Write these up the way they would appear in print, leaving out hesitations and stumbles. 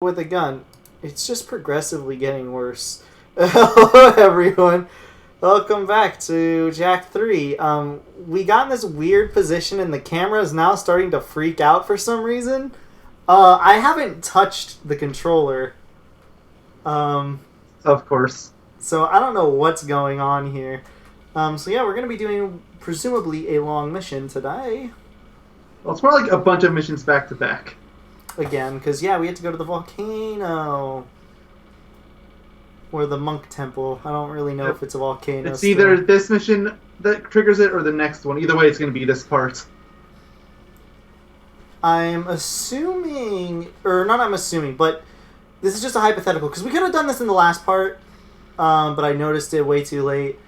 with a gun. It's just progressively getting worse. Hello, everyone. Welcome back to Jak 3. We got in this weird position and the camera is now starting to freak out for some reason. I haven't touched the controller. Of course. So I don't know what's going on here. So yeah, we're going to be doing presumably a long mission today. Well, it's more like a bunch of missions back to back. Again, because yeah, we had to go to the volcano. Or the monk temple. I don't really know if it's a volcano. It's either this mission that triggers it or the next one. Either way, it's going to be this part. I'm assuming... Or not I'm assuming, but this is just a hypothetical. Because we could have done this in the last part. But I noticed it way too late.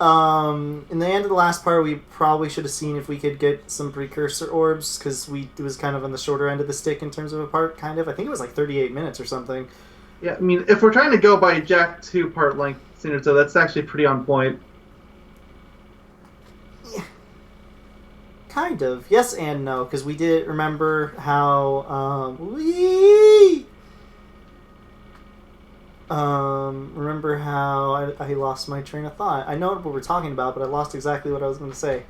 In the end of the last part, we probably should have seen if we could get some precursor orbs. Because it was kind of on the shorter end of the stick in terms of a part, kind of. I think it was like 38 minutes or something. Yeah, I mean, if we're trying to go by Jak 2 part length standards, so that's actually pretty on point. Yeah. Kind of. Yes and no, because we did remember how... remember how I lost my train of thought. I know what we're talking about, but I lost exactly what I was going to say.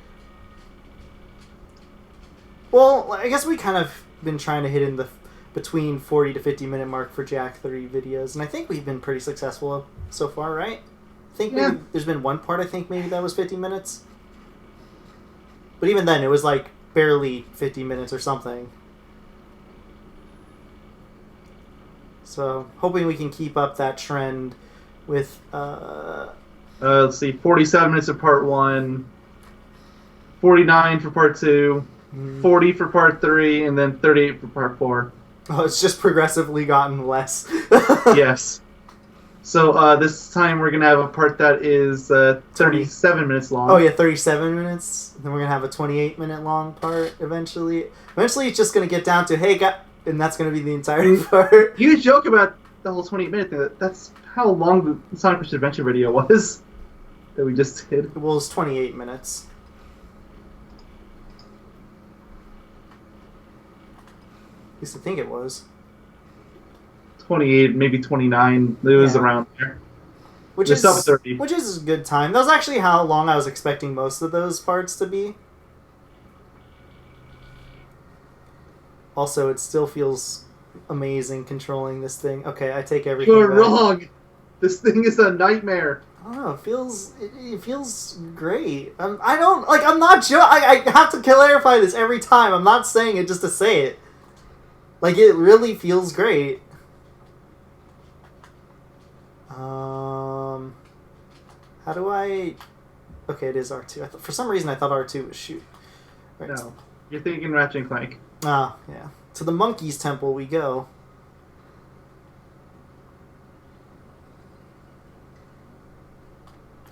Well, I guess we kind of been trying to hit in the between 40 to 50 minute mark for Jak 3 videos, and I think we've been pretty successful so far, right? I think maybe there's been one part I think maybe that was 50 minutes. But even then, it was like barely 50 minutes or something. So, hoping we can keep up that trend with, let's see, 47 minutes for part 1, 49 for part 2, 40 for part 3, and then 38 for part 4. Oh, it's just progressively gotten less. Yes. So this time we're going to have a part that is 37 minutes long. Oh yeah, 37 minutes. Then we're going to have a 28-minute long part eventually. Eventually it's just going to get down to, hey, and that's going to be the entirety part. You joke about the whole 28-minute thing. That's how long the Sonic Push Adventure video was that we just did. Well, it's 28 minutes. At least I think it was. 28, maybe 29. It was around there. Which is 30. Which is a good time. That was actually how long I was expecting most of those parts to be. Also, it still feels amazing controlling this thing. Okay, I take everything You're back. wrong. This thing is a nightmare. I don't know. It feels great. I'm not sure. I have to clarify this every time. I'm not saying it just to say it. Like, it really feels great. How do I... Okay, it is R2. For some reason, I thought R2 was shoot. Right. No, you're thinking Ratchet and Clank. Ah, yeah. To the Monkey's Temple we go.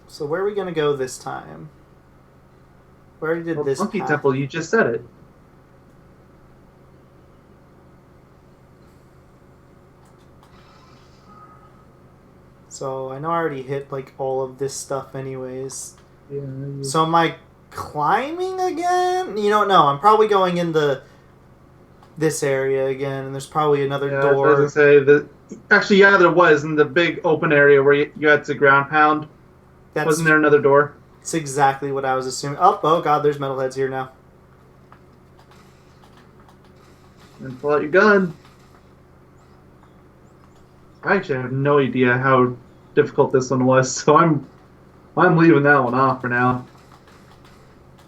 So where are we going to go this time? Where did this Monkey Temple, you just said it. So I know I already hit like all of this stuff anyways. Yeah. So am I climbing again? You don't know. I'm probably going into this area again, and there's probably another door. I was gonna say actually, yeah, there was in the big open area where you had to ground pound. Wasn't there another door? It's exactly what I was assuming. Oh god, there's metalheads here now. And pull out your gun. I actually have no idea how difficult this one was, so I'm leaving that one off for now.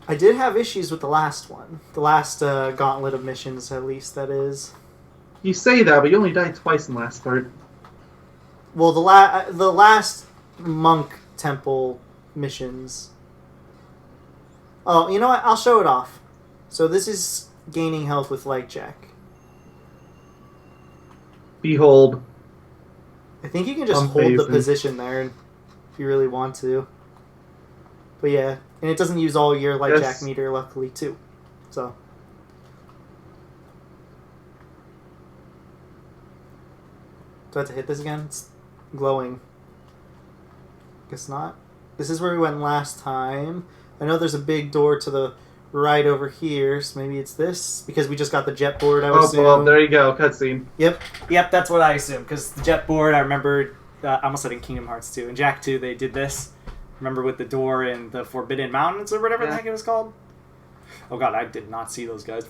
I did have issues with the last one. The last gauntlet of missions, at least, that is. You say that, but you only died twice in the last part. Well, the last monk temple missions. Oh, you know what? I'll show it off. So this is gaining health with Light Jak. Behold. I think you can just hold the position there if you really want to. But yeah, and it doesn't use all your Light Jak meter, luckily, too. So. Do I have to hit this again? It's glowing. Guess not. This is where we went last time. I know there's a big door to the right over here. So maybe it's this because we just got the jet board. I would Oh, assume. well, there you go. Cutscene. Yep, that's what I assume because the jet board. I remember. I almost said in Kingdom Hearts 2. In Jak 2, they did this. Remember with the door in the Forbidden Mountains or whatever the heck it was called? Oh god, I did not see those guys.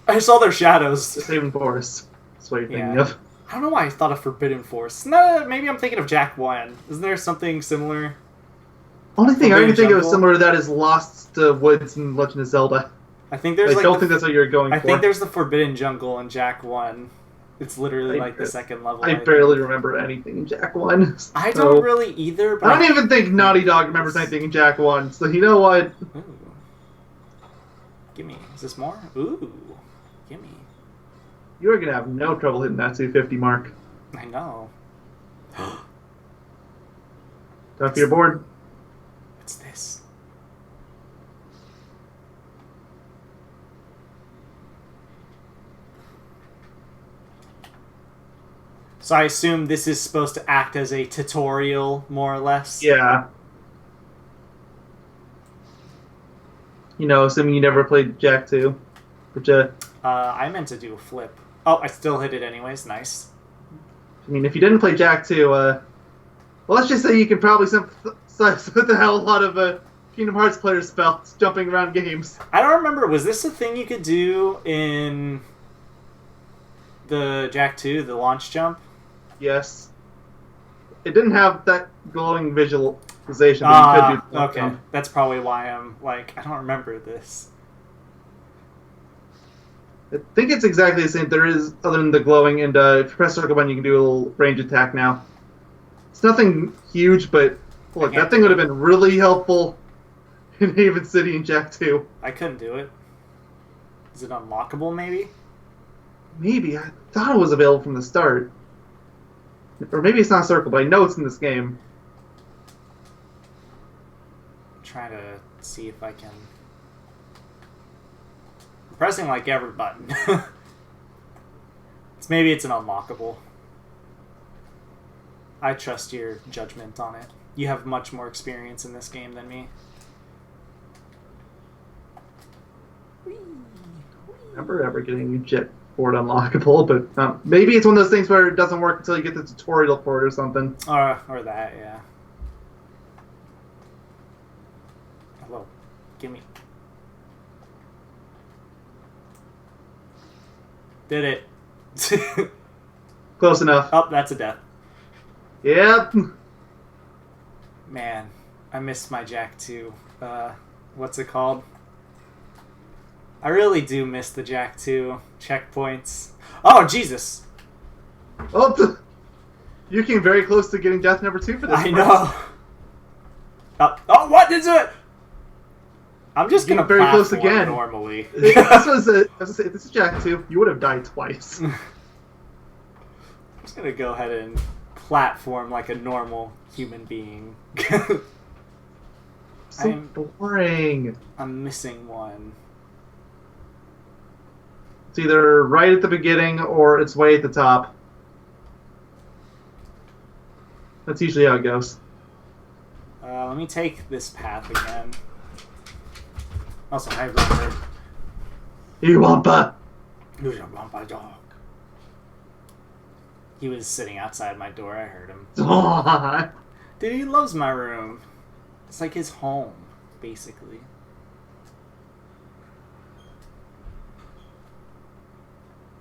I saw their shadows. The Saving Forest. That's what you're thinking of. I don't know why I thought of Forbidden Forest. No, maybe I'm thinking of Jak 1. Isn't there something similar? Only thing I can think Jungle? of similar to that is Lost Woods in Legend of Zelda. I think there's I don't think that's what you're going for. I think there's the Forbidden Jungle in Jak 1. It's literally the second level. I barely remember anything in Jak 1. I don't really either. But I don't even think Naughty Dog remembers anything in Jak 1. So you know what? Ooh. Gimme. Is this more? Ooh. Gimme. You are going to have no trouble hitting that 250 mark. I know. Talk to your board. What's this? So I assume this is supposed to act as a tutorial, more or less? Yeah. You know, assuming you never played Jak 2. Which, I meant to do a flip. Oh, I still hit it anyways. Nice. I mean, if you didn't play Jak 2, well, let's just say you can probably sympathize with the hell a lot of Kingdom Hearts players' spells jumping around games. I don't remember. Was this a thing you could do in the Jak 2, the launch jump? Yes. It didn't have that glowing visualization, but you could do that. Okay. That's probably why I'm like, I don't remember this. I think it's exactly the same. There is, other than the glowing, and if you press circle button, you can do a little range attack now. It's nothing huge, but look, that thing would have been really helpful in Haven City and Jak 2. I couldn't do it. Is it unlockable, maybe? Maybe. I thought it was available from the start. Or maybe it's not circle, but I know it's in this game. I'm trying to see if I can... I'm pressing like every button. Maybe it's an unlockable. I trust your judgment on it. You have much more experience in this game than me. I remember ever getting a jet board unlockable, but maybe it's one of those things where it doesn't work until you get the tutorial for it or something. Or that, yeah. Hello. Gimme. Did it. Close enough. Oh, that's a death. Yep. Man, I missed my Jak 2. What's it called? I really do miss the Jak 2 checkpoints. Oh, Jesus! Oh, you came very close to getting death number 2 for this. I know. Oh, what is it? I'm just gonna very close again. Normally. This is Jak 2. You would have died twice. I'm just gonna go ahead and platform like a normal human being. So boring. I'm missing one. It's either right at the beginning or it's way at the top. That's usually how it goes. Let me take this path again. Also, hi, Robert. You wampa! You're a wampa dog. He was sitting outside my door. I heard him. Aww. Dude, he loves my room. It's like his home, basically.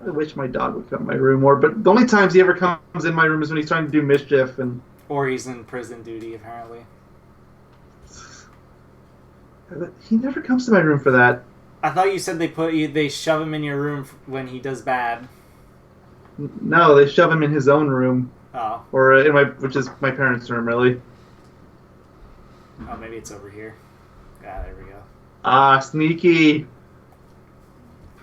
I wish my dog would come in my room more, but the only times he ever comes in my room is when he's trying to do mischief and... Or he's in prison duty, apparently. He never comes to my room for that. I thought you said they shove him in your room when he does bad. No, they shove him in his own room. Oh. Or which is my parents' room, really. Oh, maybe it's over here. Yeah, there we go. Ah, sneaky. I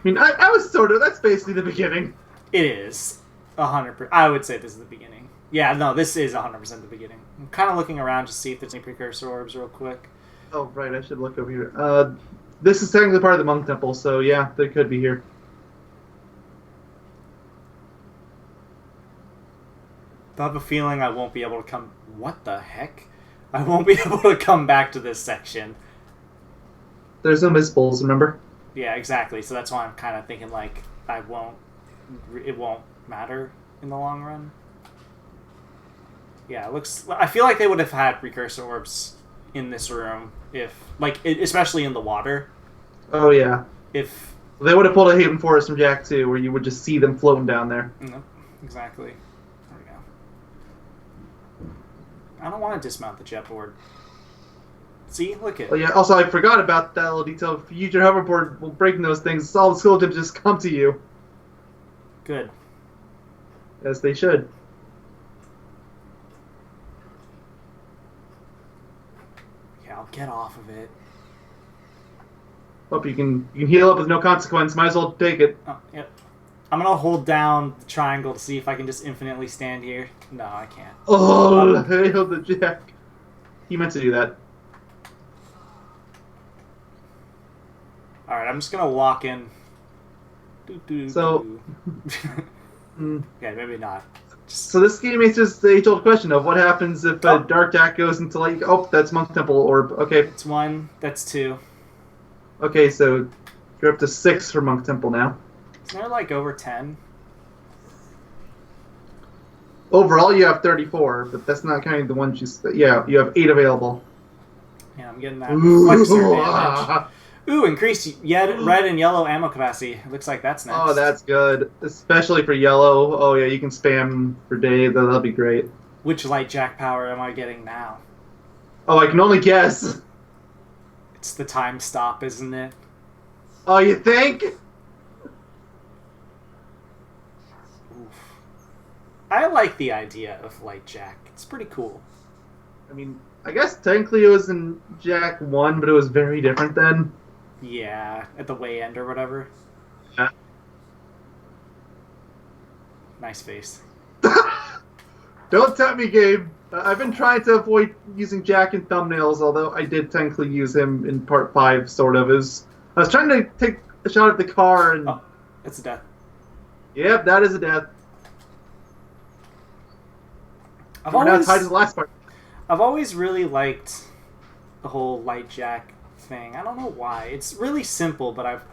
mean, I was sort of... That's basically the beginning. It is. 100%. I would say this is the beginning. Yeah, no, this is 100% the beginning. I'm kind of looking around to see if there's any precursor orbs real quick. Oh, right, I should look over here. This is technically part of the monk temple, so yeah, they could be here. I have a feeling I won't be able to come... What the heck? I won't be able to come back to this section. there's no miss bowls, remember? Yeah, exactly. So that's why I'm kind of thinking like it won't matter in the long run. Yeah, it looks. I feel like they would have had precursor orbs in this room if, like, especially in the water. Oh yeah. If they would have pulled a Haven Forest from Jak 2, where you would just see them floating down there. Exactly. There we go. I don't want to dismount the jet board. See, look at. Oh yeah. Also, I forgot about that little detail. If you use your hoverboard while breaking those things, all the skeletons just come to you. Good. As they should. Yeah, I'll get off of it. Hope you can heal up with no consequence. Might as well take it. Oh, yep. I'm gonna hold down the triangle to see if I can just infinitely stand here. No, I can't. Oh, hail the Jak. He meant to do that. Alright, I'm just gonna walk in. So... Okay, maybe not. So this game answers the age-old question of what happens if Dark Jak goes into like... Oh, that's Monk Temple Orb. Okay. It's 1, that's 2. Okay, so you're up to 6 for Monk Temple now. Isn't there like over 10? Overall, you have 34, but that's not counting the ones you... Yeah, you have 8 available. Yeah, I'm getting that flexor damage. Ooh, increased red and yellow ammo capacity. Looks like that's next. Oh, that's good. Especially for yellow. Oh, yeah, you can spam for days. That'll be great. Which Light Jak power am I getting now? Oh, I can only guess. It's the time stop, isn't it? Oh, you think? Oof. I like the idea of Light Jak. It's pretty cool. I mean, I guess technically it was in Jak 1, but it was very different then. Yeah, at the way end or whatever. Yeah. Nice face. Don't tempt me, Gabe. I've been trying to avoid using Jak in thumbnails, although I did technically use him in part 5, sort of. I was trying to take a shot at the car and... Oh, it's a death. Yep, that is a death. We're now tied to the last part. I've always really liked the whole Light Jak thing. I don't know why. It's really simple, but I've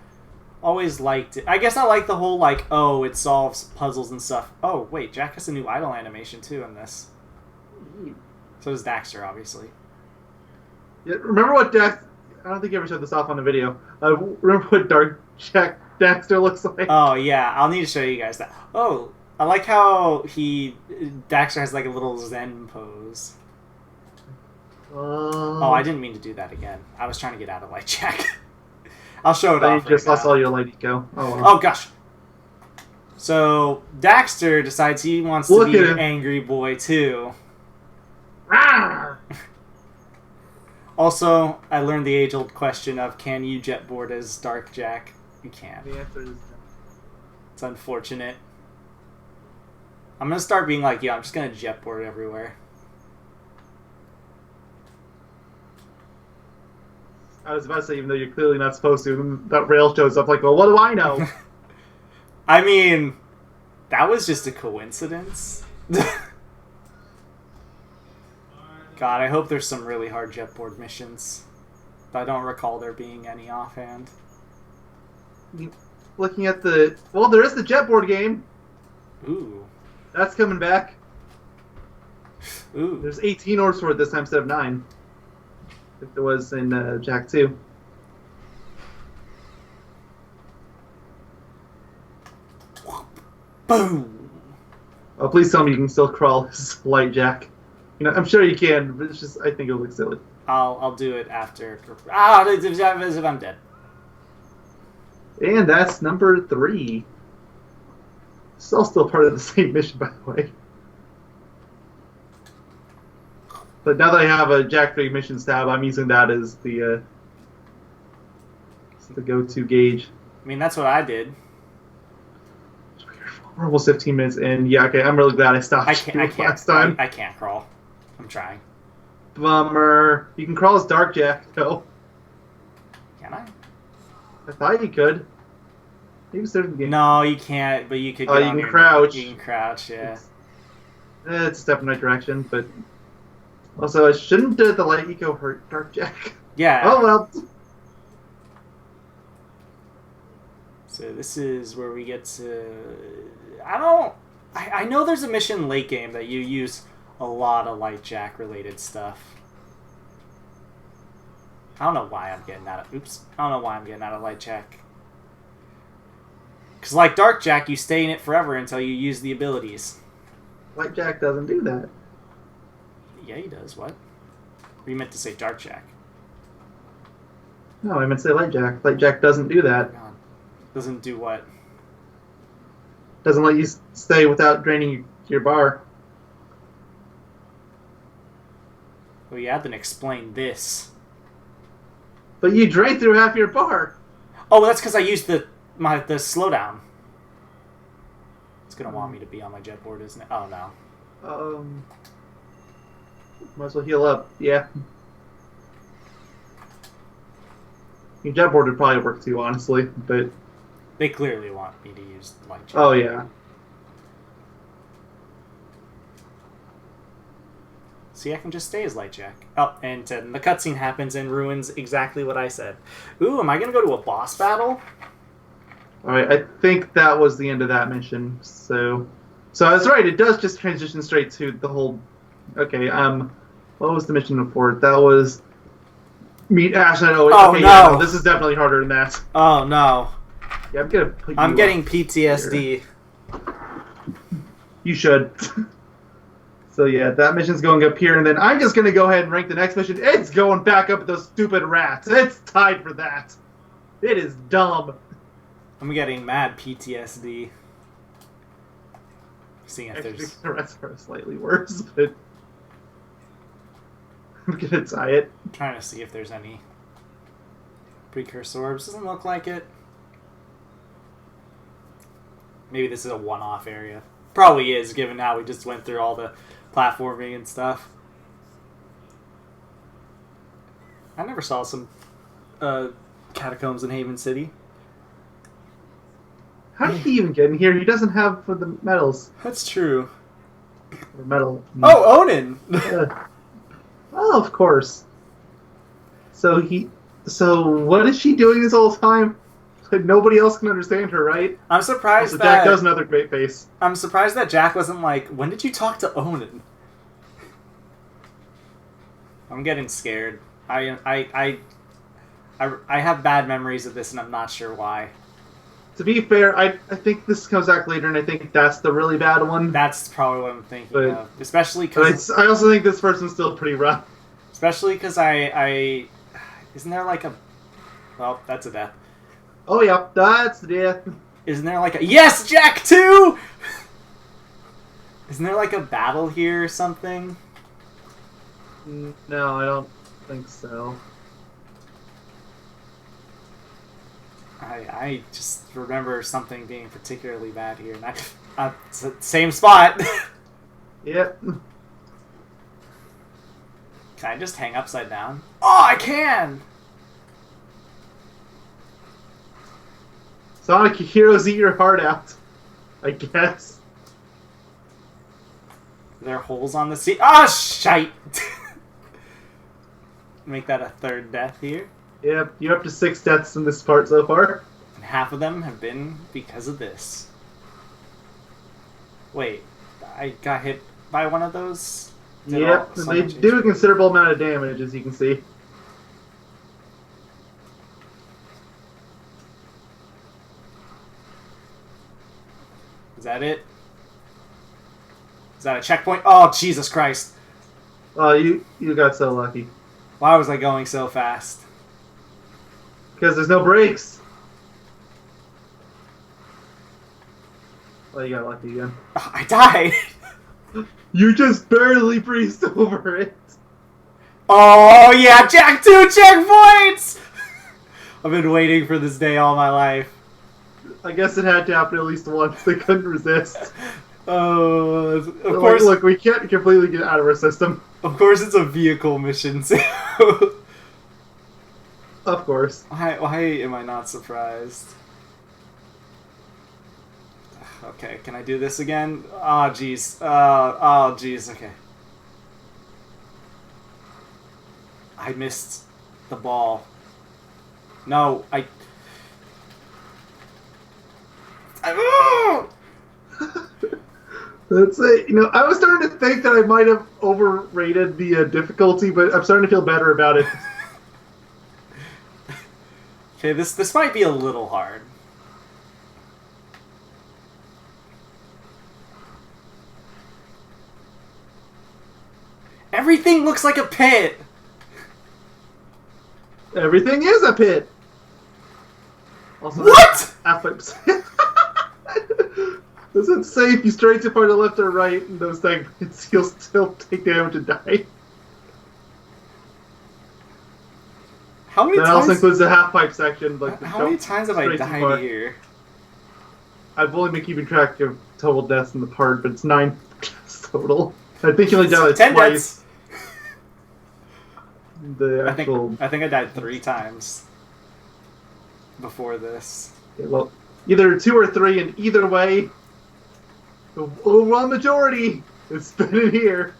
always liked it. I guess I like the whole, like, oh, it solves puzzles and stuff. Oh, wait, Jak has a new idle animation, too, in this. So does Daxter, obviously. Yeah, remember what Dax... I don't think you ever showed this off on the video. Remember what Dark Jak Daxter looks like? Oh, yeah. I'll need to show you guys that. Oh, I like how Daxter has, like, a little Zen pose. Oh, I didn't mean to do that again. I was trying to get out of Light Jak. I'll show it off. You just lost all your Light Eco. Oh, gosh. So, Daxter decides he wants to be an angry boy, too. Also, I learned the age-old question of, can you jetboard as Dark Jak? You can't. The answer is no. It's unfortunate. I'm going to start being like, yeah, I'm just going to jetboard everywhere. I was about to say, even though you're clearly not supposed to, that rail shows up like, well, what do I know? I mean, that was just a coincidence. God, I hope there's some really hard jetboard missions. But I don't recall there being any offhand. Looking at the... Well, there is the jetboard game. Ooh. That's coming back. Ooh. There's 18 orbs for it this time instead of 9. If there was in Jak 2. Boom! Oh, please tell me you can still crawl as Light Jak. You know, I'm sure you can, but it's just, I think it'll look silly. I'll do it after. Ah, as if I'm dead. And that's number 3. It's all still part of the same mission, by the way. But now that I have a Jak 3 missions tab, I'm using that as the go-to gauge. I mean, that's what I did. We're almost 15 minutes in. Yeah, okay, I'm really glad I stopped last time. I can't crawl. I'm trying. Bummer. You can crawl as Dark Jak, though. Can I? I thought you could. Maybe certain games. No, you can't, but you could get you can crouch. You can crouch, yeah. It's a step in the right direction, but... Also, shouldn't the Light Eco hurt Dark Jak? Yeah. Oh, well. So this is where we get to... I know there's a mission late game that you use a lot of Light Jak related stuff. I don't know why I'm getting out of... Oops. I don't know why I'm getting out of Light Jak. Because like Dark Jak, you stay in it forever until you use the abilities. Light Jak doesn't do that. Yeah, he does. What? Or you meant to say Dark Jak? No, I meant to say Light Jak. Light Jak doesn't do that. God. Doesn't do what? Doesn't let you stay without draining your bar. Well, yeah, then explain this. But you drain through half your bar. Oh, well, that's because I used the slowdown. It's gonna want me to be on my jet board, isn't it? Oh no. Might as well heal up. Yeah. Your jet board would probably work too, honestly, but... They clearly want me to use Light Jak. Oh, yeah. See, I can just stay as Light Jak. Oh, and the cutscene happens and ruins exactly what I said. Ooh, am I gonna go to a boss battle? Alright, I think that was the end of that mission, so that's right, it does just transition straight to the whole... Okay, what was the mission before? That was... Meet Ash and Oh, okay, no. Yeah, no! This is definitely harder than that. Oh, no. Yeah, I'm getting PTSD. Here. You should. So yeah, that mission's going up here, and then I'm just going to go ahead and rank the next mission. It's going back up at those stupid rats. It's tied for that. It is dumb. I'm getting mad PTSD. Seeing if Actually, there's... the rats are slightly worse, but I'm going to tie it. I'm trying to see if there's any precursor orbs. Doesn't look like it. Maybe this is a one-off area. Probably is, given how we just went through all the platforming and stuff. I never saw some catacombs in Haven City. How did he even get in here? He doesn't have for the medals. That's true. Or medal. Oh, Onin! Oh, of course. So what is she doing this whole time? Nobody else can understand her, right? I'm surprised that... Jack does another great face. I'm surprised that Jak wasn't like, when did you talk to Onin? I'm getting scared. I have bad memories of this, and I'm not sure why. To be fair, I think this comes back later, and I think that's the really bad one. That's probably what I'm thinking of. Especially because... I also think this person's still pretty rough. Especially because I... Isn't there like a... Well, that's a death. Oh, yeah, that's death. Isn't there like a... Yes, Jak 2! Isn't there like a battle here or something? No, I don't think so. I just remember something being particularly bad here. And it's the same spot. Yep. Can I just hang upside down? Oh, I can! Sonic Heroes eat your heart out, I guess. Are there holes on the sea? Ah, shite! Make that a third death here. Yep, you're up to 6 deaths in this part so far. And half of them have been because of this. Wait, I got hit by one of those? Yep, and they do a considerable amount of damage, as you can see. Is that it? Is that a checkpoint? Oh, Jesus Christ. Oh, you got so lucky. Why was I going so fast? Because there's no brakes. Well, you got lucky again. Oh, I died! You just barely breezed over it. Oh, yeah, Jak 2 checkpoints! I've been waiting for this day all my life. I guess it had to happen at least once. They couldn't resist. Oh, of course. Look, we can't completely get out of our system. Of course, it's a vehicle mission. Of course. Why am I not surprised? Okay, can I do this again? Oh, jeez. Oh, jeez. Okay. I missed the ball. No, That's it. You know, I was starting to think that I might have overrated the difficulty, but I'm starting to feel better about it. Okay, this might be a little hard. Everything looks like a pit! Everything is a pit! Also, what?! Does it say if you stray too far to the left or right in those segments, you'll still take damage and die? How many that times? Also includes the half-pipe section. Like how many times have I died here? I've only been keeping track of total deaths in the part, but it's 9 total. I think you only died 10 twice. Deaths. The actual... I think I died 3 times before this. Yeah, well, either 2 or 3, and either way, the overall majority is spinning here.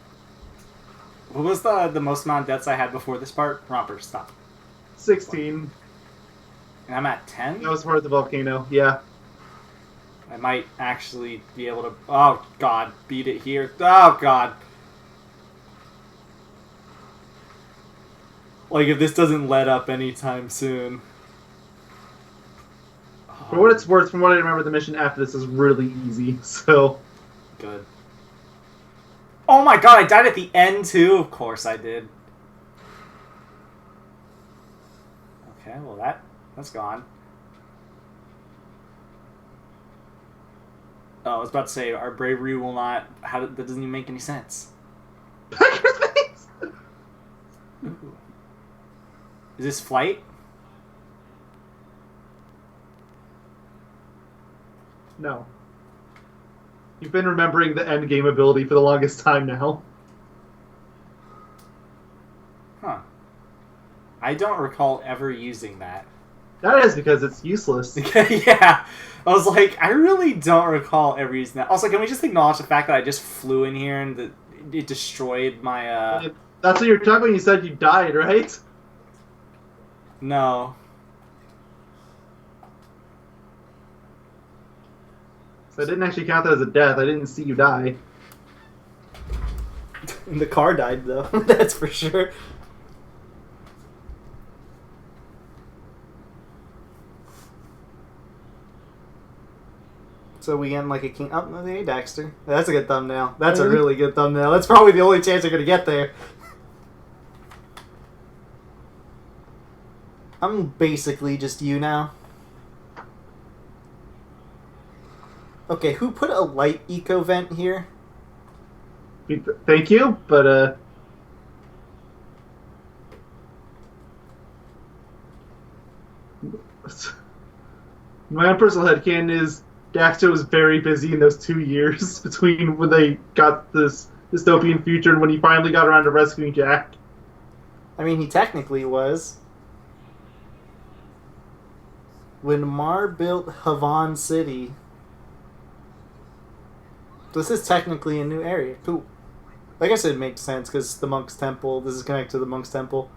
What was the most amount of deaths I had before this part? Romper, stop. 16. And I'm at 10? That was part of the volcano, yeah. I might actually be able to... Oh, God. Beat it here. Oh, God. Like, if this doesn't let up anytime soon. For what it's worth, from what I remember, the mission after this is really easy, so... Good. Oh my God, I died at the end, too? Of course I did. Okay, well that's gone. Oh, I was about to say, our bravery will not... that doesn't even make any sense. Pack your things! Ooh. Is this flight? No. You've been remembering the end game ability for the longest time now. Huh. I don't recall ever using that. That is because it's useless. Yeah. I was like, I really don't recall ever using that. Also, can we just acknowledge the fact that I just flew in here and it destroyed my, That's what you were talking when you said you died, right? No. So I didn't actually count that as a death. I didn't see you die. The car died, though. That's for sure. So we end like a king. Oh, no, hey, Daxter. That's a good thumbnail. That's a really good thumbnail. That's probably the only chance you're going to get there. I'm basically just you now. Okay, who put a light eco vent here? Thank you, but my own personal headcanon is Daxter was very busy in those 2 years between when they got this dystopian future and when he finally got around to rescuing Jak. I mean, he technically was. When Mar built Havan City. This is technically a new area. Cool. I guess it makes sense because the Monk's Temple. This is connected to the Monk's Temple.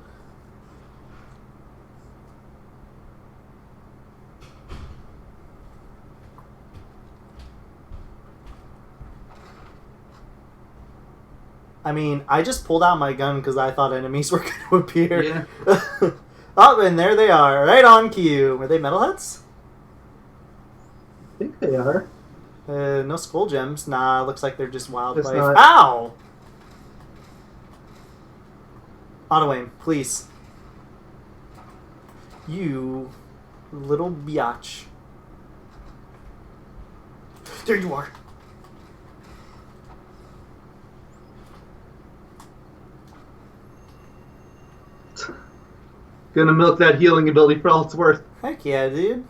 I mean, I just pulled out my gun because I thought enemies were going to appear. Yeah. Oh, and there they are, right on cue. Are they metalheads? I think they are. No skull gems. Nah, looks like they're just wildlife. Not... Ow! Auto aim, please. You little biatch. There you are. Gonna milk that healing ability for all it's worth. Heck yeah, dude.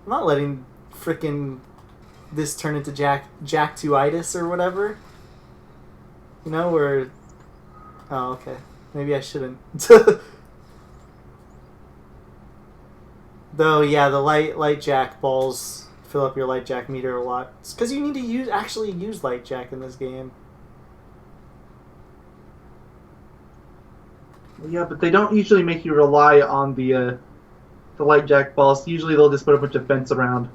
I'm not letting frickin' this turn into Jak-2-itis or whatever. You know, where... Oh, okay. Maybe I shouldn't. Though, yeah, the Light Jak balls fill up your Light Jak meter a lot. It's because you need to actually use Light Jak in this game. Yeah, but they don't usually make you rely on the the Light Jak boss. Usually they'll just put a bunch of fence around,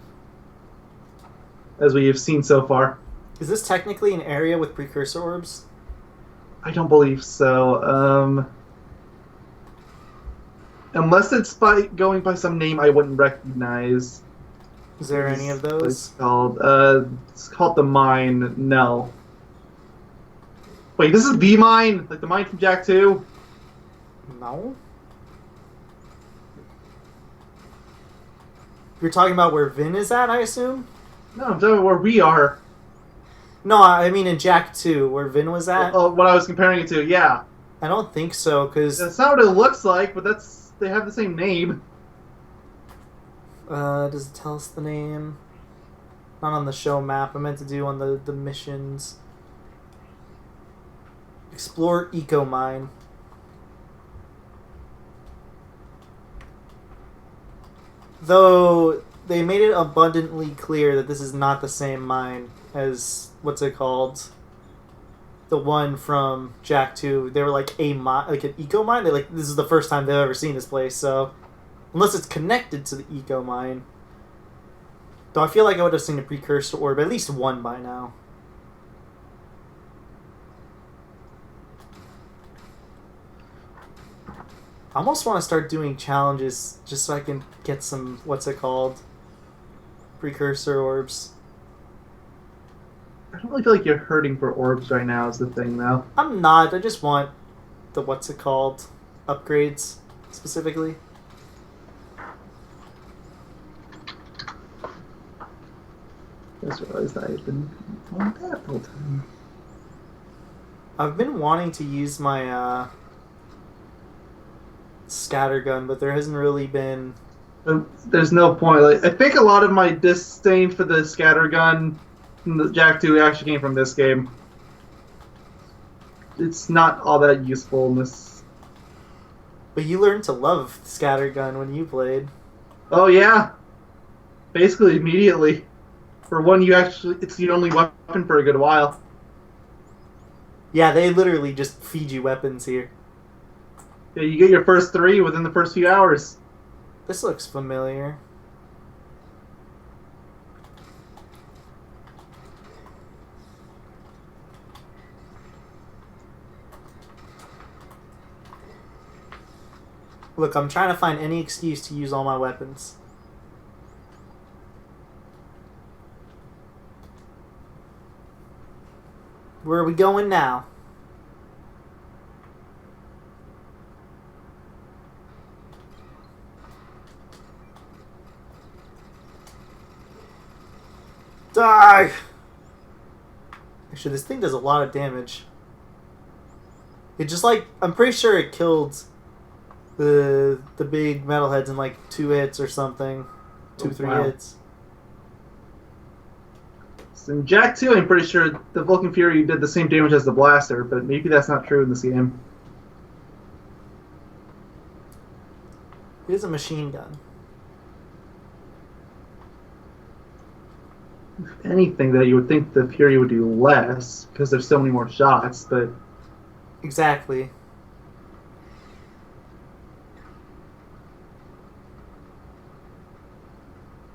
as we have seen so far. Is this technically an area with precursor orbs? I don't believe so. Unless it's going by some name I wouldn't recognize. Is there any of those? It's called the Mine. No. Wait, this is the Mine? Like the Mine from Jak 2? No. You're talking about where Vin is at, I assume? No, I'm talking about where we are. No, I mean in Jak 2, where Vin was at. Oh, what I was comparing it to, yeah. I don't think so, because... That's not what it looks like, but they have the same name. Does it tell us the name? Not on the show map. I meant to do on the missions. Explore Eco Mine. Though they made it abundantly clear that this is not the same mine as what's it called? The one from Jak 2. They were like like an eco mine. They're like, this is the first time they've ever seen this place. So unless it's connected to the eco mine, though I feel like I would have seen a precursor orb, at least one by now. I almost want to start doing challenges just so I can get some, what's it called? Precursor orbs. I don't really feel like you're hurting for orbs right now is the thing, though. I'm not. I just want the, what's it called? Upgrades, specifically. I just realized I had been on that the whole time. I've been wanting to use my, scattergun, but there hasn't really been... There's no point. Like, I think a lot of my disdain for the scattergun from the Jak 2 actually came from this game. It's not all that useful in this. But you learned to love scattergun when you played. Oh yeah, basically immediately. For one, it's the only weapon for a good while. Yeah, they literally just feed you weapons here. Yeah, you get your first 3 within the first few hours. This looks familiar. Look, I'm trying to find any excuse to use all my weapons. Where are we going now? Die! Actually, this thing does a lot of damage. It just like, I'm pretty sure it killed the big metalheads in like 2 hits or something. 3 hits. So in Jak 2, I'm pretty sure the Vulcan Fury did the same damage as the Blaster, but maybe that's not true in this game. It is a machine gun. If anything, that you would think the Fury would do less, because there's so many more shots, but... Exactly.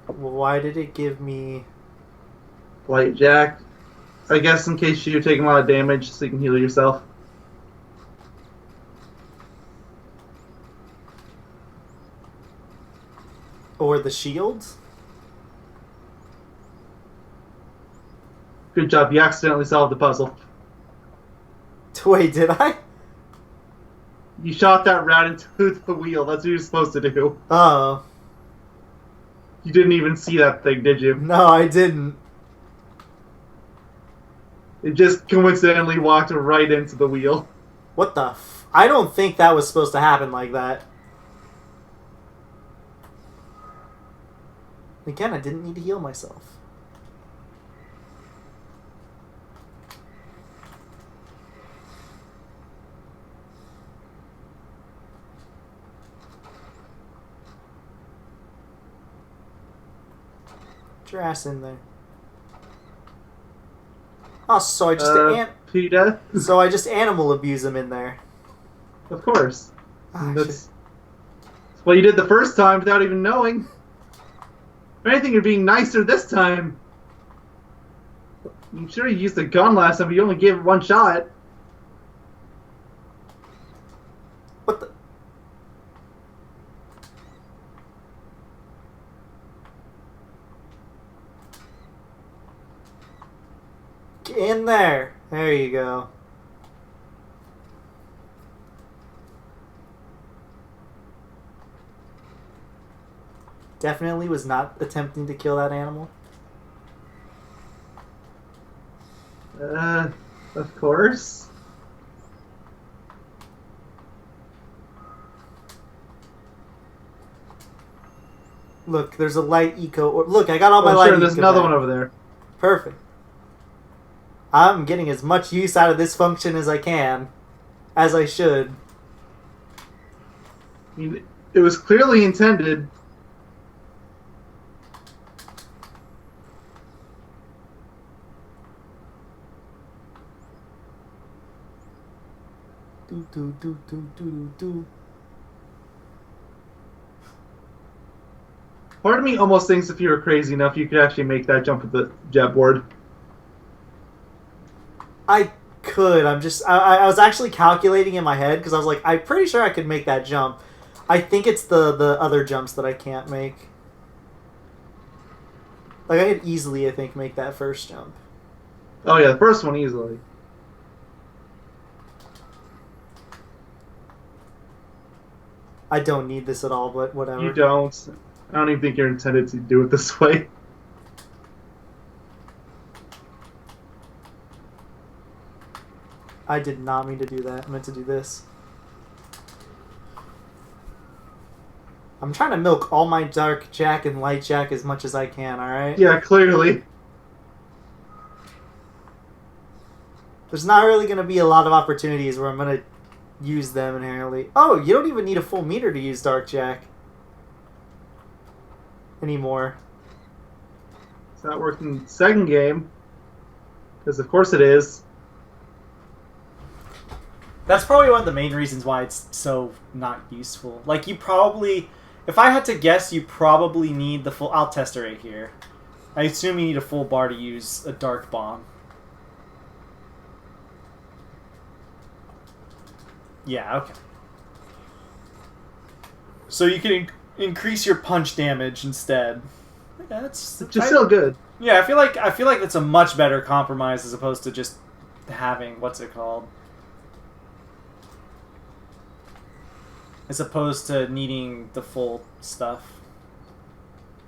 Well, why did it give me... Light Jak, I guess in case you're taking a lot of damage so you can heal yourself. Or the shield? Good job, you accidentally solved the puzzle. Wait, did I? You shot that right into the wheel, that's what you're supposed to do. Oh. You didn't even see that thing, did you? No, I didn't. It just coincidentally walked right into the wheel. What the f... I don't think that was supposed to happen like that. Again, I didn't need to heal myself. Get your ass in there. Oh, so I just PETA? So I just animal abuse him in there. Of course. Ah, That's Well, you did the first time without even knowing. If anything, you're being nicer this time. I'm sure you used a gun last time, but you only gave it one shot. What the? Get in there. There you go. Definitely was not attempting to kill that animal. Of course. Look, there's a light eco. Or look, I got all my Oh, light. sure, there's eco another back. one over there. Perfect. I'm getting as much use out of this function as I can, as I should. I mean, it was clearly intended. Do do do do do do. Part of me almost thinks if you were crazy enough, you could actually make that jump with the jet board. I could. I was actually calculating in my head because I was like, I'm pretty sure I could make that jump. I think it's the other jumps that I can't make. Like, I could easily, I think, make that first jump. Oh yeah, the first one easily. I don't need this at all, but whatever. You don't. I don't even think you're intended to do it this way. I did not mean to do that. I meant to do this. I'm trying to milk all my Dark Jak and Light Jak as much as I can, alright? Yeah, clearly. There's not really going to be a lot of opportunities where I'm going to use them inherently. Oh, you don't even need a full meter to use Dark Jak anymore. It's not working second game. Because of course it is. That's probably one of the main reasons why it's so not useful. Like, you probably... If I had to guess, you probably need the full... I'll test it right here. I assume you need a full bar to use a Dark Bomb. Yeah, okay. So you can increase your punch damage instead. Yeah, that's Which is still good. Yeah, I feel like that's a much better compromise as opposed to just having what's it called? As opposed to needing the full stuff.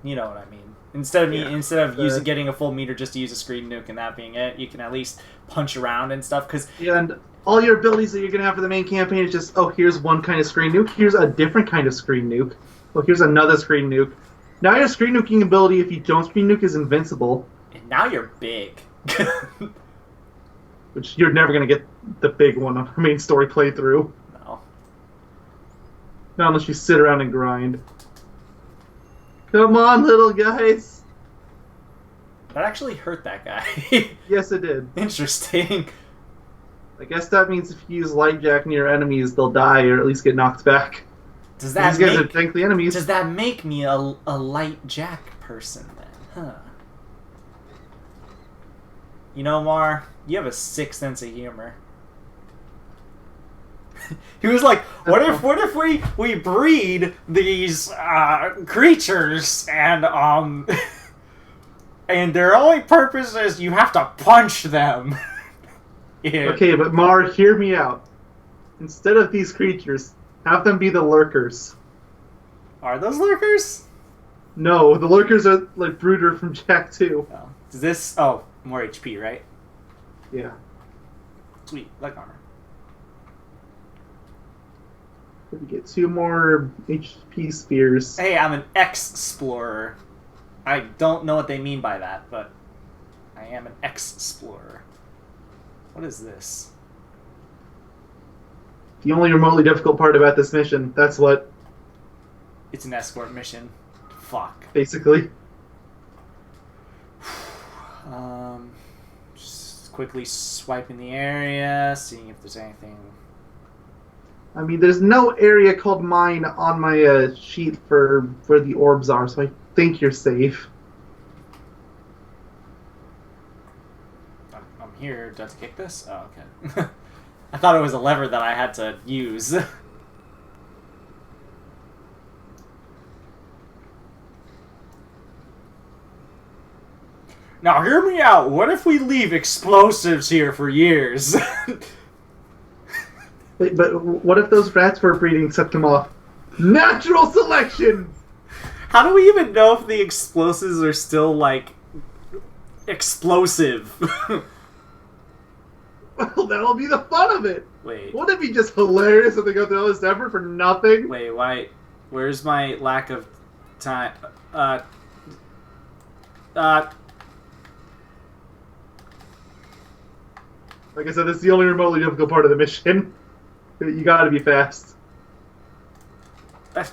You know what I mean. Instead of getting a full meter just to use a screen nuke and that being it, you can at least punch around and stuff. And all your abilities that you're going to have for the main campaign is just, oh, here's one kind of screen nuke, here's a different kind of screen nuke. Oh, here's another screen nuke. Now your screen nuking ability, if you don't screen nuke, is invincible. And now you're big. Which you're never going to get the big one on the main story playthrough. No. Not unless you sit around and grind. Come on, little guys. That actually hurt that guy. Yes, it did. Interesting. I guess that means if you use Light Jak near enemies, they'll die or at least get knocked back. These guys are technically enemies. Does that make me a Light Jak person then? Huh. You know, Mar, you have a sick sense of humor. He was like, what if we breed these creatures and and their only purpose is you have to punch them. Yeah. Okay, but Mar, hear me out. Instead of these creatures, have them be the lurkers. Are those lurkers? No, the lurkers are like Brooder from Jak 2. Oh. Is this... Oh, more HP, right? Yeah. Sweet. Leg armor. We get 2 more HP spears. Hey, I'm an X-Explorer. I don't know what they mean by that, but I am an X-Explorer. What is this? The only remotely difficult part about this mission, that's what... It's an escort mission. Fuck. Basically. Just quickly swiping the area, seeing if there's anything... I mean, there's no area called mine on my sheet for where the orbs are, so I think you're safe. I'm here. Do I have to kick this? Oh, okay. I thought it was a lever that I had to use. Now, hear me out. What if we leave explosives here for years? Wait, but what if those rats were breeding set them off? Natural selection! How do we even know if the explosives are still, like, explosive? Well, that'll be the fun of it! Wait. Wouldn't it be just hilarious if they go through all this effort for nothing? Wait, why? Where's my lack of time? Like I said, this is the only remotely difficult part of the mission. You gotta be fast. Yeah.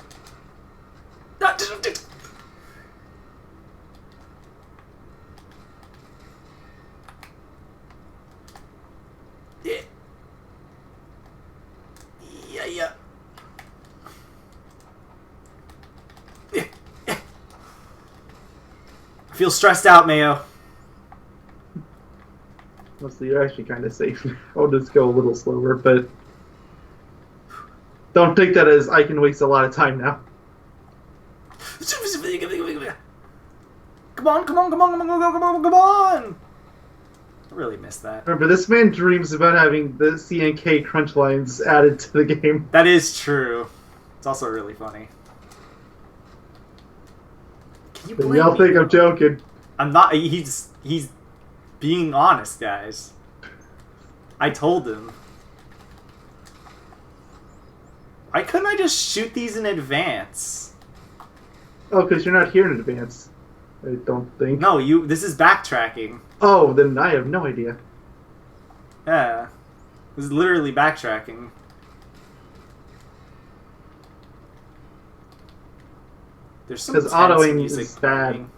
I feel stressed out, Mayo. Mostly, you're actually kind of safe. I'll just go a little slower, but don't take that as I can waste a lot of time now. Come on! I really missed that. Remember, this man dreams about having the CNK crunch lines added to the game. That is true. It's also really funny. Can you blame Y'all me? think I'm joking. I'm not. He's being honest, guys. I told him. Why couldn't I just shoot these in advance? Oh, because you're not here in advance. I don't think. No, this is backtracking. Oh, then I have no idea. Yeah. This is literally backtracking. There's some Because tense auto-aiming music is bad. playing.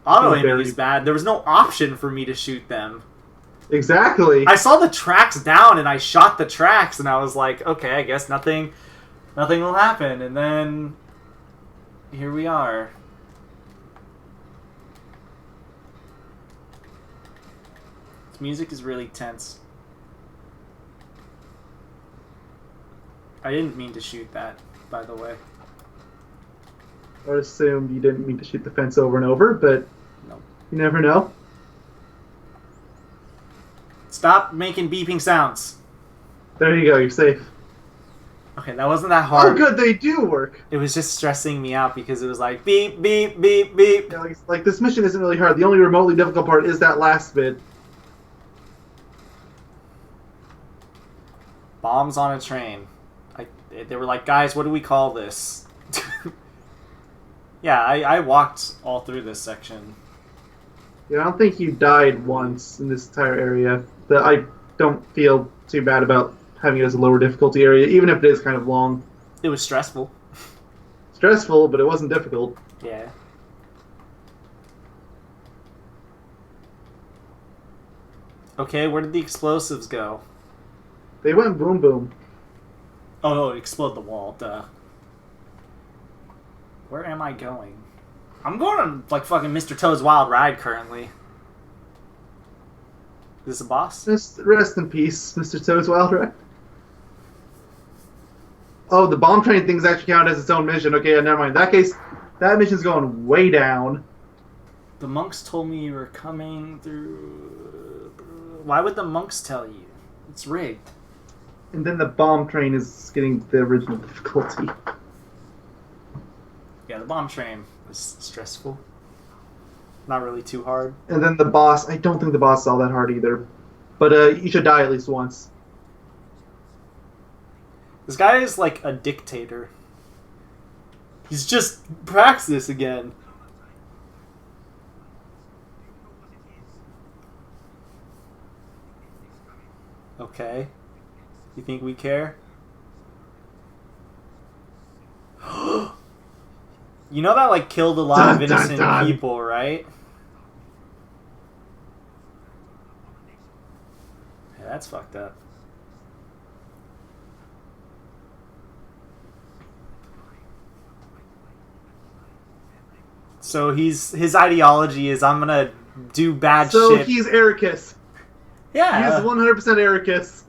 Auto-aiming is bad. There was no option for me to shoot them. Exactly. I saw the tracks down and I shot the tracks and I was like, okay, I guess nothing will happen. And then here we are. This music is really tense. I didn't mean to shoot that, by the way. I would assume you didn't mean to shoot the fence over and over, but Nope. you never know. Stop making beeping sounds. There you go, you're safe. Okay, that wasn't that hard. Oh, good, they do work. It was just stressing me out because it was like beep, beep, beep, beep. Yeah, like this mission isn't really hard. The only remotely difficult part is that last bit. Bombs on a train. They were like, guys, what do we call this? Yeah, I walked all through this section. Yeah, I don't think you died once in this entire area. I don't feel too bad about having it as a lower difficulty area, even if it is kind of long. It was stressful. Stressful, but it wasn't difficult. Yeah. Okay, where did the explosives go? They went boom boom. Oh, no, explode the wall, duh. Where am I going? I'm going on, like, fucking Mr. Toad's Wild Ride currently. Is this a boss? Just rest in peace, Mr. Toad's Wild Ride. Oh, the bomb train thing's actually counted as its own mission. Okay, yeah, never mind. In that case, that mission's going way down. The monks told me you were coming through... Why would the monks tell you? It's rigged. And then the bomb train is getting the original difficulty. Yeah, the bomb train was stressful. Not really too hard. And then the boss, I don't think the boss is all that hard either. But you should die at least once. This guy is like a dictator. He's just Praxis again. Okay. You think we care? You know that like killed a lot of innocent people, right? Yeah, that's fucked up. So his ideology is I'm gonna do bad So shit. he's Ericus. Yeah. He is 100% Ericus.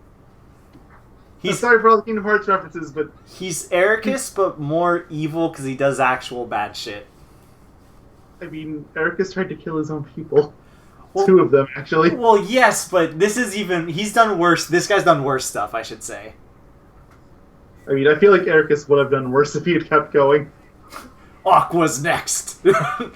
I'm sorry for all the Kingdom Hearts references, but... He's Ericus, but more evil because he does actual bad shit. I mean, Ericus tried to kill his own people. Well, 2 of them, actually. Well, yes, but this is even... He's done worse. This guy's done worse stuff, I should say. I mean, I feel like Ericus would have done worse if he had kept going. Aqua's next. I'm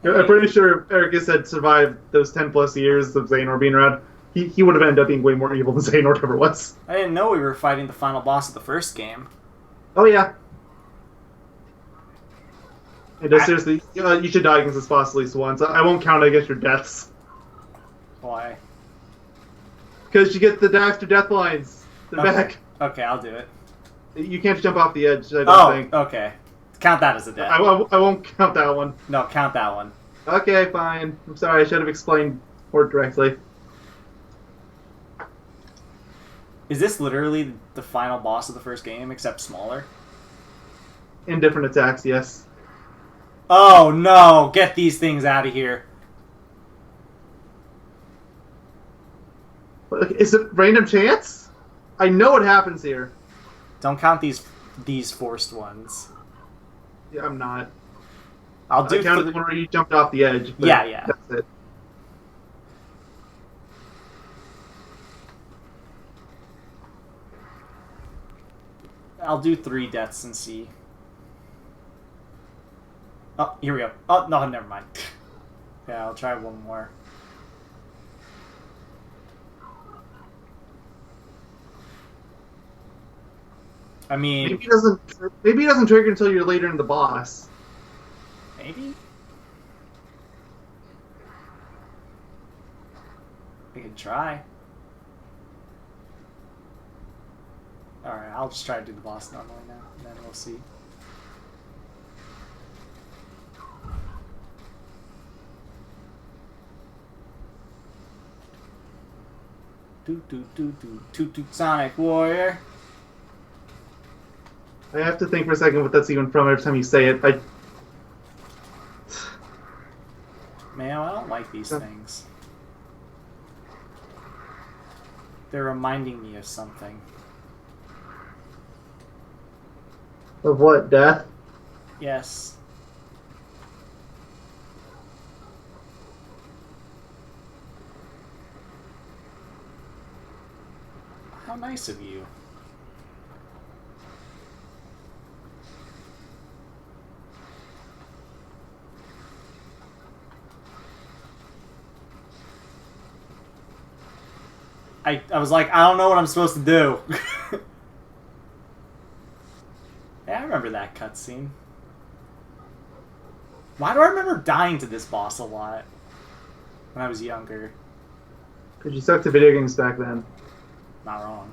pretty sure if Ericus had survived those 10+ years of Xehanort being around, he would have ended up being way more evil than Xehanort ever was. I didn't know we were fighting the final boss of the first game. Oh, yeah. And seriously, you should die against this boss at least once. I won't count against your deaths. Why? Because you get the extra death lines. They're back. Okay, I'll do it. You can't jump off the edge, I don't think. Okay. Count that as a death. I won't count that one. No, count that one. Okay, fine. I'm sorry, I should have explained more directly. Is this literally the final boss of the first game, except smaller? In different attacks, yes. Oh no! Get these things out of here. Is it random chance? I know what happens here. Don't count these forced ones. Yeah, I'm not. I'll do. I counted the one where you jumped off the edge. Yeah. That's it. I'll do 3 deaths and see. Oh, here we go. Oh, no, never mind. Yeah, I'll try one more. I mean... Maybe it doesn't trigger until you're later in the boss. Maybe? We could try. Alright, I'll just try to do the boss normally now, and then we'll see. Toot Sonic Warrior. I have to think for a second what that's even from every time you say it. Man, I don't like these things. They're reminding me of something. Of what? Death? Yes. How nice of you. I was like, I don't know what I'm supposed to do. Yeah, I remember that cutscene. Why do I remember dying to this boss a lot when I was younger? Because you sucked at video games back then. Not wrong.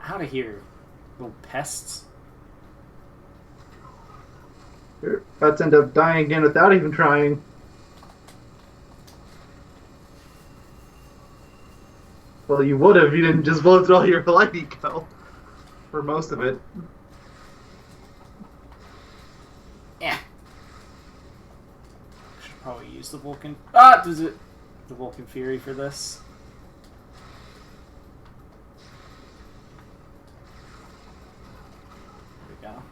Out of here, little pests. You're about to end up dying again without even trying. Well, you would have. You didn't just blow through all your life eco. For most of it. Yeah. Should probably use the Vulcan. Ah, does it? The Vulcan Fury for this. There we go.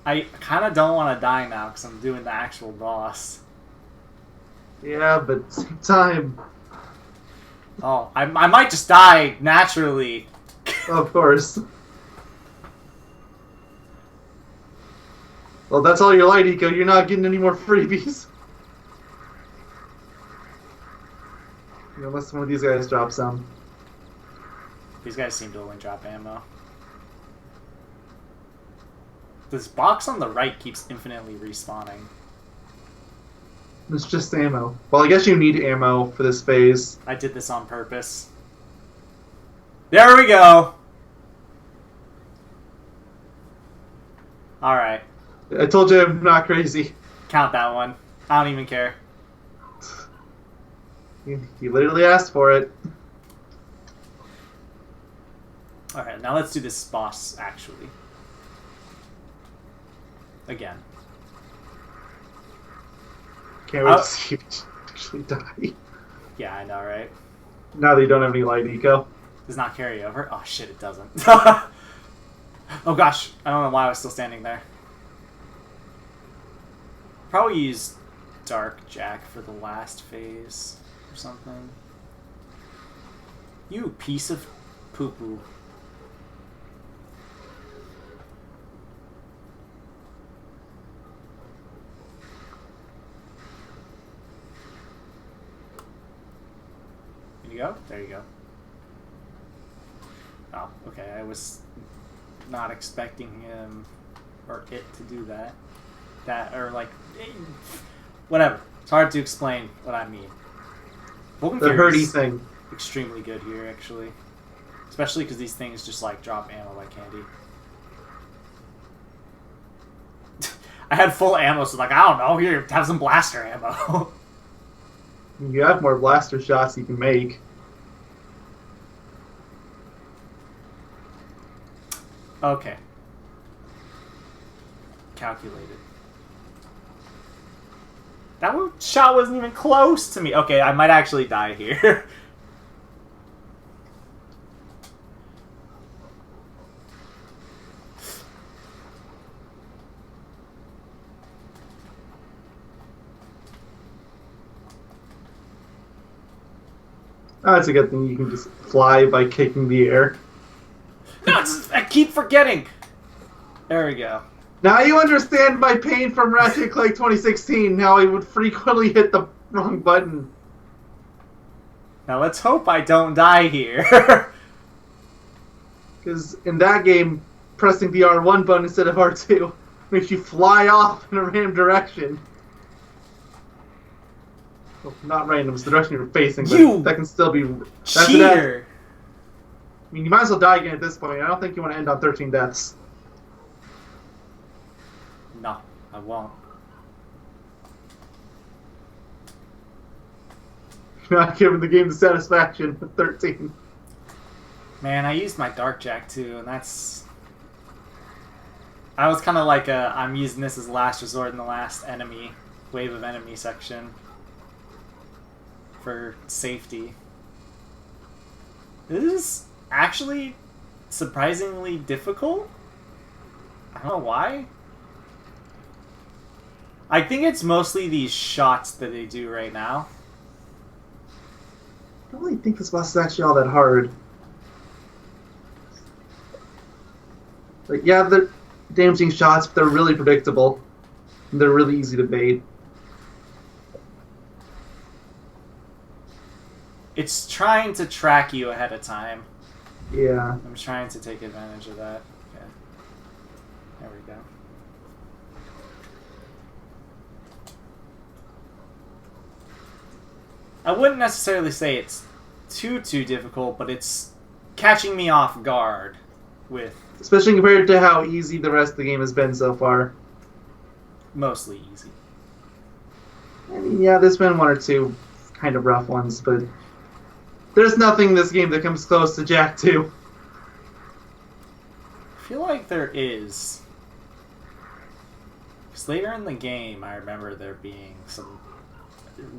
I kind of don't want to die now because I'm doing the actual boss. Yeah, but same time. Oh, I might just die naturally. Of course. Well, that's all your light eco. You're not getting any more freebies. Unless one of these guys drop some. These guys seem to only drop ammo. This box on the right keeps infinitely respawning. It's just ammo. Well, I guess you need ammo for this phase. I did this on purpose. There we go! Alright. I told you I'm not crazy. Count that one. I don't even care. You literally asked for it. Alright, now let's do this boss, actually. Again. Can't wait to see you actually die. Yeah, I know, right? Now that you don't have any light eco. Does not carry over. Oh shit, it doesn't. Oh gosh, I don't know why I was still standing there. Probably use Dark Jak for the last phase or something. You piece of poo-poo. There you go. There you go. Oh, okay. I was not expecting him or it to do that. Or like, whatever. It's hard to explain what I mean. Vulcan The Fury hurdy is thing. extremely good here, actually. Especially because these things just like drop ammo like candy. I had full ammo, so like, I don't know, here, have some blaster ammo. You have more blaster shots you can make. Okay. Calculated. That shot wasn't even close to me. Okay, I might actually die here. Oh, that's a good thing. You can just fly by kicking the air. No, I keep forgetting. There we go. Now you understand my pain from Ratchet Clank 2016, how I would frequently hit the wrong button. Now let's hope I don't die here. Because in that game, pressing the R1 button instead of R2 makes you fly off in a random direction. Well, not random, it's the direction you're facing, but that can still be... Cheater! I mean, you might as well die again at this point. I don't think you want to end on 13 deaths. No, I won't. You're not giving the game the satisfaction of 13. Man, I used my Dark Jak too, and that's... I was kind of like I'm using this as last resort in the last enemy, wave of enemy section. For safety. This is actually surprisingly difficult. I don't know why. I think it's mostly these shots that they do right now. I don't really think this boss is actually all that hard. Like, yeah, they're damaging shots, but they're really predictable. And they're really easy to bait. It's trying to track you ahead of time. Yeah. I'm trying to take advantage of that. Okay. There we go. I wouldn't necessarily say it's too difficult, but it's catching me off guard with... Especially compared to how easy the rest of the game has been so far. Mostly easy. I mean, yeah, there's been one or two kind of rough ones, but there's nothing in this game that comes close to Jak 2. I feel like there is. Because later in the game, I remember there being some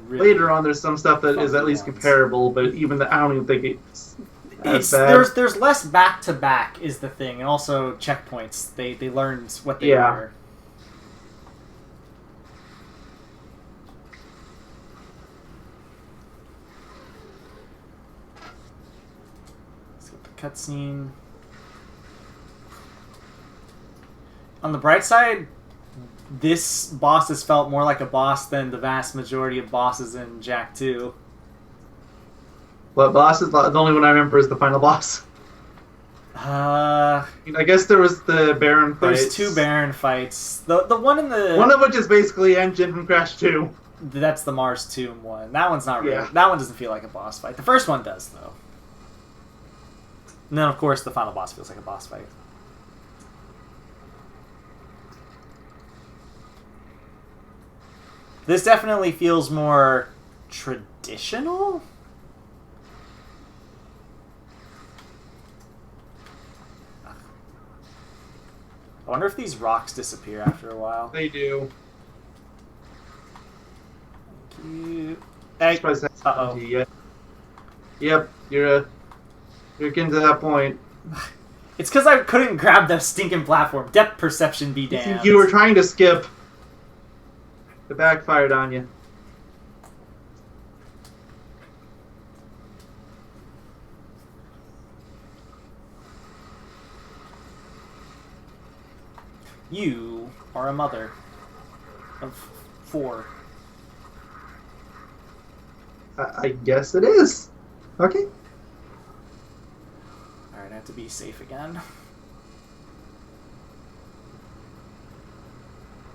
really... Later on, there's some stuff that is at least comparable, but even I don't even think it's as bad. There's less back-to-back is the thing, and also checkpoints. They learned what they were. Cutscene. On the bright side, this boss has felt more like a boss than the vast majority of bosses in Jak 2. What boss is the only one I remember is the final boss? I guess there was the Baron fight. There's two Baron fights. The one in the... One of which is basically Engine from Crash 2. That's the Mars Tomb one. That one's not really. Yeah. That one doesn't feel like a boss fight. The first one does, though. And then, of course, the final boss feels like a boss fight. This definitely feels more traditional? I wonder if these rocks disappear after a while. They do. Hey. Surprised that's Uh-oh. happened to you yet. Yep, you're getting to that point. It's because I couldn't grab the stinking platform. Depth perception be damned. You were trying to skip. It backfired on you. You are a mother of 4. I guess it is. Okay. Alright, I have to be safe again.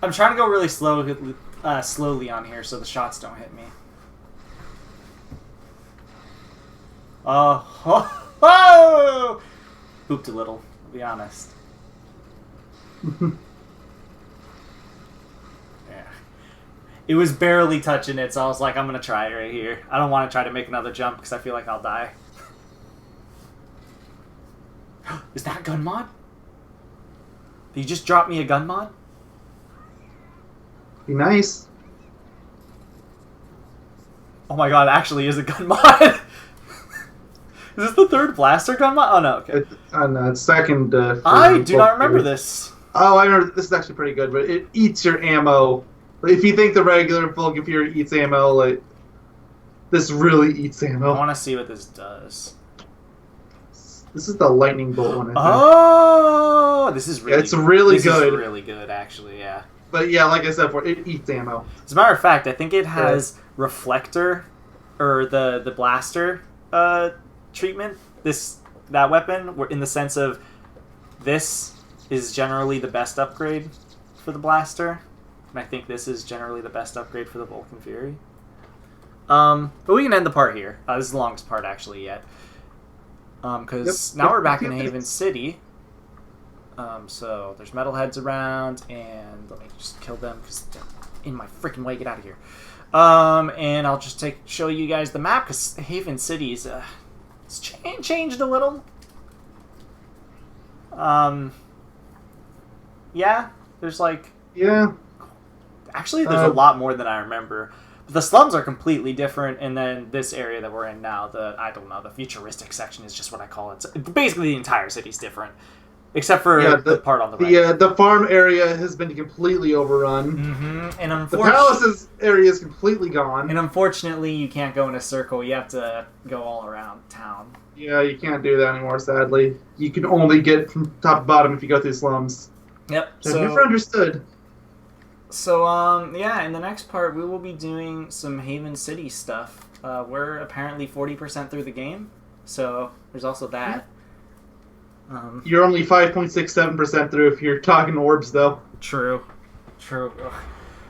I'm trying to go really slowly on here so the shots don't hit me. Oh! Pooped a little, I'll be honest. Yeah. It was barely touching it, so I was like, I'm gonna try it right here. I don't want to try to make another jump because I feel like I'll die. Is that gun mod? Did you just drop me a gun mod? Be nice. Oh my god, it actually is a gun mod! Is this the third blaster gun mod? Oh no, okay. It's second. I do not remember this. Oh, I remember. This is actually pretty good, but it eats your ammo. If you think the regular full computer eats ammo, like this really eats I ammo. want to see what this does. This is the lightning bolt one. I think. Oh, this is really. Yeah, it's really this good. Is really good, actually. Yeah. But yeah, like I said before, it eats ammo. As a matter of fact, I think it has reflector, or the blaster treatment. That weapon, in the sense of this is generally the best upgrade for the blaster, and I think this is generally the best upgrade for the Vulcan Fury. But we can end the part here. This is the longest part actually yet, because now we're back in Haven City. So there's metalheads around, and let me just kill them because they're in my freaking way. Get out of here. And I'll just show you guys the map because Haven City's it's changed a little. Yeah, there's like actually there's a lot more than I remember. But the slums are completely different, and then this area that we're in now, the futuristic section is just what I call it. So basically, the entire city's different. Except for the part on the right. The farm area has been completely overrun. Mm-hmm. And the palace's area is completely gone. And unfortunately, you can't go in a circle. You have to go all around town. Yeah, you can't do that anymore, sadly. You can only get from top to bottom if you go through slums. Yep. I've never understood. So, yeah, in the next part, we will be doing some Haven City stuff. We're apparently 40% through the game, so there's also that. Yeah. You're only 5.67% through if you're talking orbs, though. True. Ugh.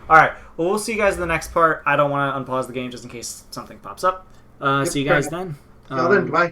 Alright, well, we'll see you guys in the next part. I don't want to unpause the game just in case something pops up. See you guys then. Till then, bye.